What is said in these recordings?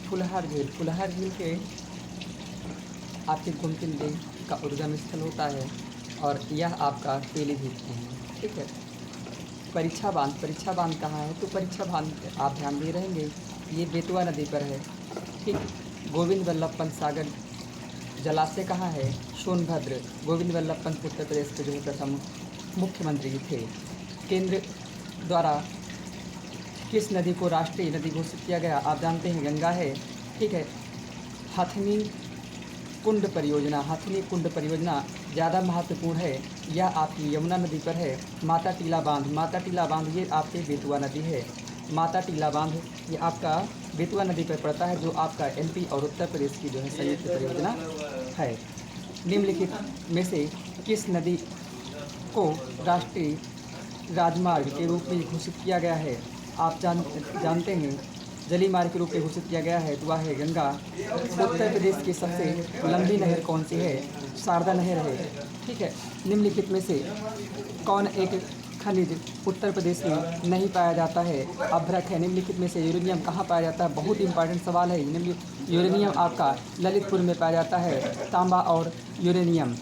फुलहार झील के आपके गोमती नदी का उद्गम स्थल होता है और यह आपका पीलीभीत में है। ठीक है। परीक्षा बांध कहाँ है? तो परीक्षा बांध आप ध्यान दिए रहेंगे, ये बेतवा नदी पर है। ठीक। गोविंद वल्लभ पंत सागर जलाशय कहाँ है? सोनभद्र। गोविंद वल्लभ पंत उत्तर प्रदेश के जो है प्रथम मुख्यमंत्री थे। केंद्र द्वारा किस नदी को राष्ट्रीय नदी घोषित किया गया? आप जानते हैं गंगा है। ठीक है। हथनी कुंड परियोजना ज़्यादा महत्वपूर्ण है, यह आपकी यमुना नदी पर है। माता टीला बांध ये आपके बेतवा नदी है। माता टीला बांध ये आपका बेतवा नदी पर पड़ता है, जो आपका एमपी और उत्तर प्रदेश की जो है संयुक्त परियोजना है। निम्नलिखित में से किस नदी को राष्ट्रीय राजमार्ग के रूप में घोषित किया गया है? आप जानते हैं जलीय मार्ग के रूप में घोषित किया गया है, तो वह है गंगा। उत्तर प्रदेश की सबसे लंबी नहर कौन सी है? शारदा नहर है। ठीक है। निम्नलिखित में से कौन एक खनिज उत्तर प्रदेश में नहीं पाया जाता है? अभ्रक है। निम्नलिखित में से यूरेनियम कहाँ पाया जाता है? बहुत इंपॉर्टेंट सवाल है। यूरेनियम आपका ललितपुर में पाया जाता है, तांबा और यूरेनियम।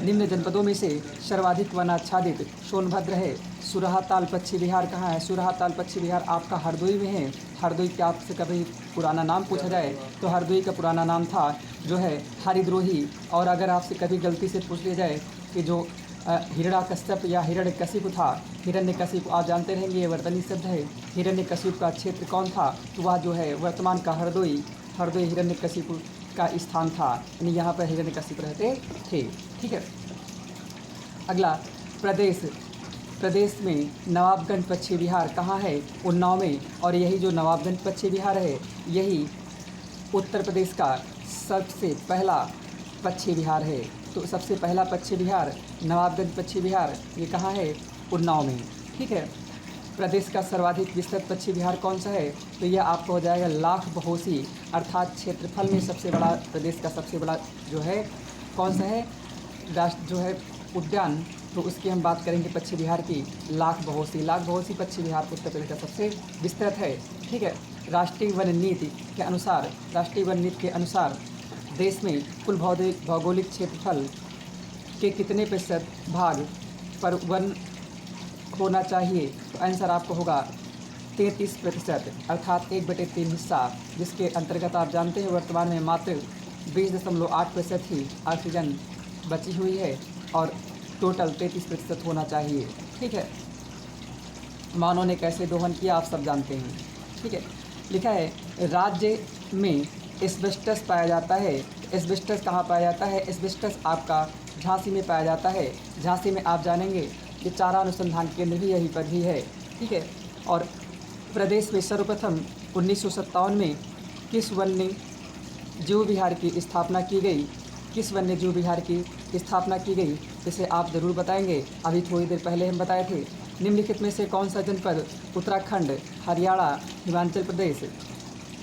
निम्न जनपदों में से सर्वाधिक वनाच्छादित सोनभद्र है। सुरहाताल पश्चिम बिहार कहाँ है? सुरहाताल पश्चिम बिहार आपका हरदोई में है। हरदोई का आपसे कभी पुराना नाम पूछा जाए तो हरदोई का पुराना नाम था जो है हरिद्रोही। और अगर आपसे कभी गलती से पूछ लिया जाए कि जो हिरण्यकश्यप या हिरण्यकशिपु था, हिरण्यकशिपु आप जानते रहेंगे ये वर्तनी शब्द है। हिरण्यकशिपु का क्षेत्र कौन था? तो वह जो है वर्तमान का हरदोई हिरण्यकशिपु का स्थान था, यानी यहाँ पर हिरण्यकशिपु रहते थे। ठीक है। अगला प्रदेश में नवाबगंज पश्चिम बिहार कहाँ है? उन्नाव में। और यही जो नवाबगंज पश्चिम बिहार है, यही उत्तर प्रदेश का सबसे पहला पश्चिम बिहार है। तो सबसे पहला पश्चिम बिहार नवाबगंज पश्चिम बिहार ये कहाँ है? उन्नाव में। ठीक है। प्रदेश का सर्वाधिक विस्तृत पश्चिम बिहार कौन सा है? तो यह आपको हो जाएगा लाख बहोसी, अर्थात क्षेत्रफल में सबसे बड़ा प्रदेश का सबसे बड़ा जो है कौन सा है राष्ट्र जो है उद्यान, तो उसकी हम बात करेंगे पश्चिम बिहार की। लाख बहोसी पश्चिम बिहार उत्तर प्रदेश का सबसे विस्तृत है। ठीक है। राष्ट्रीय वन नीति के अनुसार देश में कुल भौगोलिक क्षेत्रफल के कितने प्रतिशत भाग पर वन होना चाहिए? तो आंसर आपको होगा 33%, अर्थात 1/3 हिस्सा, जिसके अंतर्गत आप जानते हैं वर्तमान में मात्र 20.8% ही ऑक्सीजन बची हुई है और टोटल 33% होना चाहिए। ठीक है। मानव ने कैसे दोहन किया आप सब जानते हैं। ठीक है। लिखा है राज्य में एस्बेस्टस पाया जाता है। एस्बेस्टस कहाँ पाया जाता है? एस्बेस्टस आपका झांसी में पाया जाता है। झांसी में आप जानेंगे ये चारा अनुसंधान केंद्र भी यहीं पर ही है। ठीक है। और प्रदेश में सर्वप्रथम 1957 में किस वन्य जीव विहार की स्थापना की गई? इसे आप ज़रूर बताएंगे। अभी थोड़ी देर पहले हम बताए थे। निम्नलिखित में से कौन सा जनपद उत्तराखंड, हरियाणा, हिमाचल प्रदेश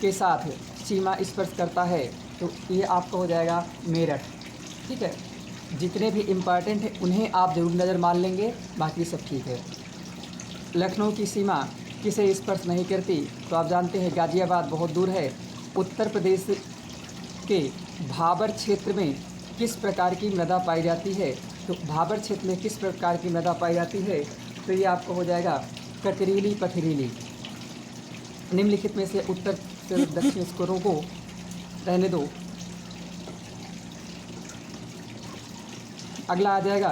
के साथ सीमा स्पर्श करता है? तो ये आपका हो जाएगा मेरठ। ठीक है। जितने भी इम्पॉर्टेंट हैं उन्हें आप ज़रूर नज़र मान लेंगे, बाकी सब ठीक है। लखनऊ की सीमा किसे स्पर्श नहीं करती? तो आप जानते हैं गाज़ियाबाद बहुत दूर है। उत्तर प्रदेश के भाबर क्षेत्र में किस प्रकार की मृदा पाई जाती है? तो भाबर क्षेत्र में किस प्रकार की मृदा पाई जाती है? तो ये आपको हो जाएगा कतरीली पथरीली। निम्नलिखित में से उत्तर से दक्षिण स्कोरों को रहने दो। अगला आ जाएगा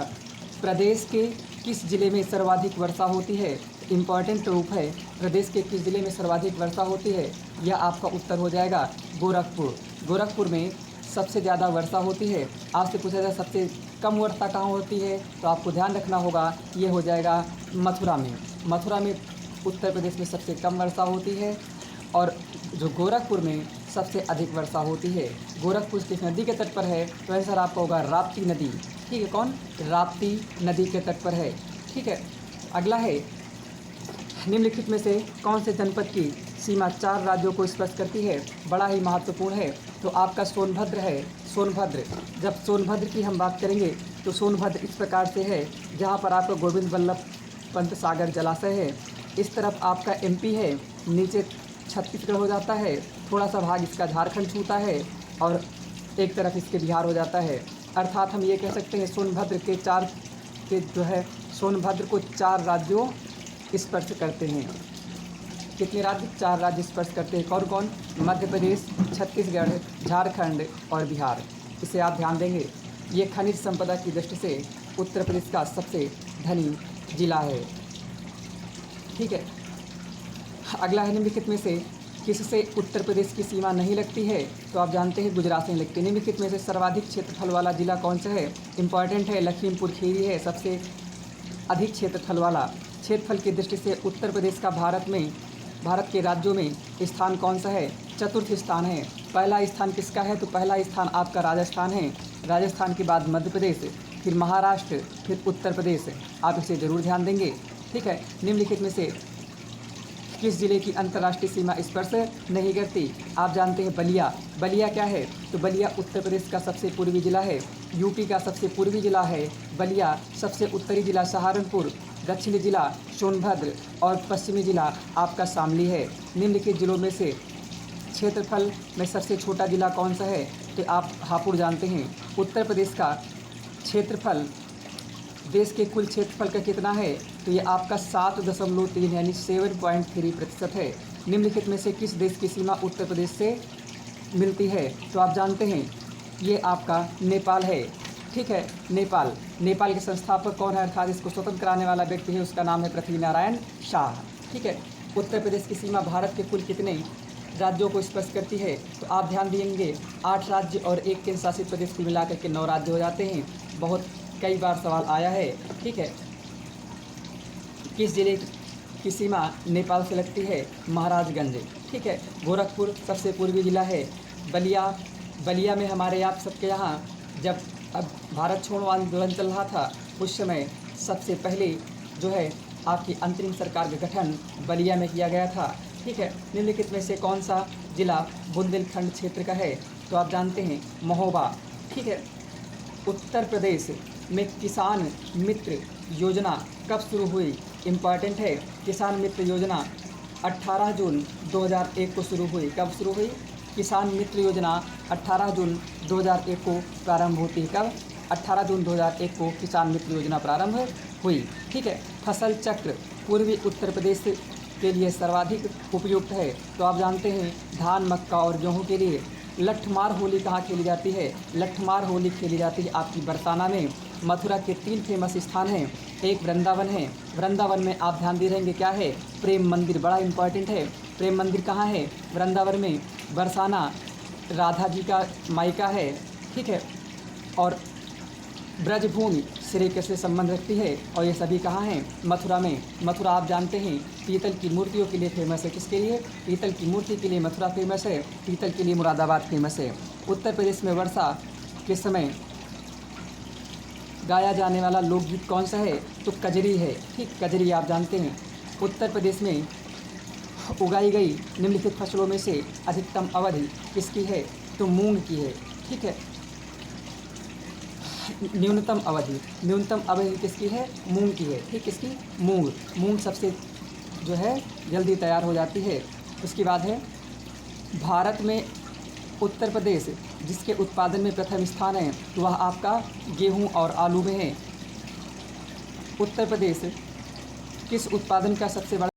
प्रदेश के किस जिले में सर्वाधिक वर्षा होती है? इम्पॉर्टेंट रूप है प्रदेश के किस जिले में सर्वाधिक वर्षा होती है? यह आपका उत्तर हो जाएगा गोरखपुर में सबसे ज़्यादा वर्षा होती है। आपसे पूछा जाए सबसे कम वर्षा कहाँ होती है, तो आपको ध्यान रखना होगा ये हो जाएगा मथुरा में उत्तर प्रदेश में सबसे कम वर्षा होती है। और जो गोरखपुर में सबसे अधिक वर्षा होती है। गोरखपुर किस नदी के तट पर है? तो आंसर आपका होगा राप्ती नदी। ठीक है। कौन? राप्ती नदी के तट पर है। ठीक है। अगला है निम्नलिखित में से कौन से जनपद की सीमा 4 राज्यों को स्पर्श करती है? बड़ा ही महत्वपूर्ण है। तो आपका सोनभद्र है। जब सोनभद्र की हम बात करेंगे तो सोनभद्र इस प्रकार से है, जहाँ पर आपका गोविंद वल्लभ पंत सागर जलाशय है। इस तरफ आपका एमपी है, नीचे छत्तीसगढ़ हो जाता है, थोड़ा सा भाग इसका झारखंड छूता है और एक तरफ इसके बिहार हो जाता है। अर्थात हम ये कह सकते हैं सोनभद्र को 4 राज्यों स्पर्श करते हैं। कितने राज्य? 4 राज्य स्पर्श करते हैं। कौन कौन? मध्य प्रदेश, छत्तीसगढ़, झारखंड और बिहार। इसे आप ध्यान देंगे। ये खनिज संपदा की दृष्टि से उत्तर प्रदेश का सबसे धनी जिला है। ठीक है। अगला है निम्नलिखित में से किससे उत्तर प्रदेश की सीमा नहीं लगती है? तो आप जानते हैं गुजरात से लगती है। निम्नलिखित में से सर्वाधिक क्षेत्रफल वाला जिला कौन सा है? इंपॉर्टेंट है, लखीमपुर खीरी है सबसे अधिक क्षेत्रफल वाला। क्षेत्रफल की दृष्टि से उत्तर प्रदेश का भारत के राज्यों में स्थान कौन सा है? चतुर्थ स्थान है। पहला स्थान किसका है? तो पहला स्थान आपका राजस्थान है। राजस्थान के बाद मध्य प्रदेश, फिर महाराष्ट्र, फिर उत्तर प्रदेश। आप इसे ज़रूर ध्यान देंगे। ठीक है। निम्नलिखित में से किस जिले की अंतर्राष्ट्रीय सीमा स्पर्श नहीं करती? आप जानते हैं बलिया। बलिया क्या है? तो बलिया उत्तर प्रदेश का सबसे पूर्वी जिला है। यूपी का सबसे पूर्वी जिला है बलिया। सबसे उत्तरी जिला सहारनपुर, दक्षिणी जिला सोनभद्र और पश्चिमी जिला आपका शामली है। निम्नलिखित जिलों में से क्षेत्रफल में सबसे छोटा जिला कौन सा है? तो आप हापुड़ जानते हैं। उत्तर प्रदेश का क्षेत्रफल देश के कुल क्षेत्रफल का कितना है? तो ये आपका 7.3 यानी 7.3% है। निम्नलिखित में से किस देश की सीमा उत्तर प्रदेश से मिलती है? तो आप जानते हैं ये आपका नेपाल है। ठीक है। नेपाल के संस्थापक कौन है? अर्थात इसको स्वतंत्र कराने वाला व्यक्ति है, उसका नाम है पृथ्वीनारायण शाह। ठीक है। उत्तर प्रदेश की सीमा भारत के कुल कितने राज्यों को स्पर्श करती है? तो आप ध्यान देंगे 8 राज्य और 1 केंद्र शासित प्रदेश को मिलाकर के 9 राज्य हो जाते हैं। बहुत कई बार सवाल आया है। ठीक है। किस जिले की सीमा नेपाल से लगती है? महाराजगंज। ठीक है। गोरखपुर सबसे पूर्वी जिला है। बलिया में हमारे आप सबके यहाँ जब अब भारत छोड़ो आंदोलन चल रहा था उस समय सबसे पहले जो है आपकी अंतरिम सरकार का गठन बलिया में किया गया था। ठीक है। निम्नलिखित में से कौन सा जिला बुंदेलखंड क्षेत्र का है? तो आप जानते हैं महोबा। ठीक है। उत्तर प्रदेश में किसान मित्र योजना कब शुरू हुई? इम्पॉर्टेंट है। किसान मित्र योजना 18 जून 2001 को शुरू हुई। कब शुरू हुई? किसान मित्र योजना 18 जून 2001 को प्रारंभ होती है। कब? 18 जून 2001 को किसान मित्र योजना प्रारंभ हुई। ठीक है। फसल चक्र पूर्वी उत्तर प्रदेश के लिए सर्वाधिक उपयुक्त है। तो आप जानते हैं धान, मक्का और गेहूँ के लिए। लठमार होली कहाँ खेली जाती है? लठमार होली खेली जाती है आपकी बरसाना में। मथुरा के 3 फेमस स्थान हैं। एक वृंदावन है। वृंदावन में आप ध्यान दे रहेंगे क्या है? प्रेम मंदिर, बड़ा इंपॉर्टेंट है। प्रेम मंदिर कहाँ है? वृंदावन में। बरसाना राधा जी का मायका है। ठीक है। और ब्रजभूमि श्री कृष्ण से संबंध रखती है। और ये सभी कहाँ हैं? मथुरा में। मथुरा आप जानते हैं पीतल की मूर्तियों के लिए फेमस है। किसके लिए? पीतल की मूर्ति के लिए मथुरा फेमस है। पीतल के लिए मुरादाबाद फेमस है। उत्तर प्रदेश में वर्षा के समय गाया जाने वाला लोकगीत कौन सा है? तो कजरी है। ठीक, कजरी आप जानते हैं। उत्तर प्रदेश में उगाई गई निम्नलिखित फसलों में से अधिकतम अवधि किसकी है? तो मूंग की है। ठीक है। न्यूनतम अवधि किसकी है? मूंग की है। ठीक, किसकी? मूंग सबसे जो है जल्दी तैयार हो जाती है। उसके बाद है भारत में उत्तर प्रदेश जिसके उत्पादन में प्रथम स्थान है तो वह आपका गेहूं और आलू में है। उत्तर प्रदेश किस उत्पादन का सबसे बड़ा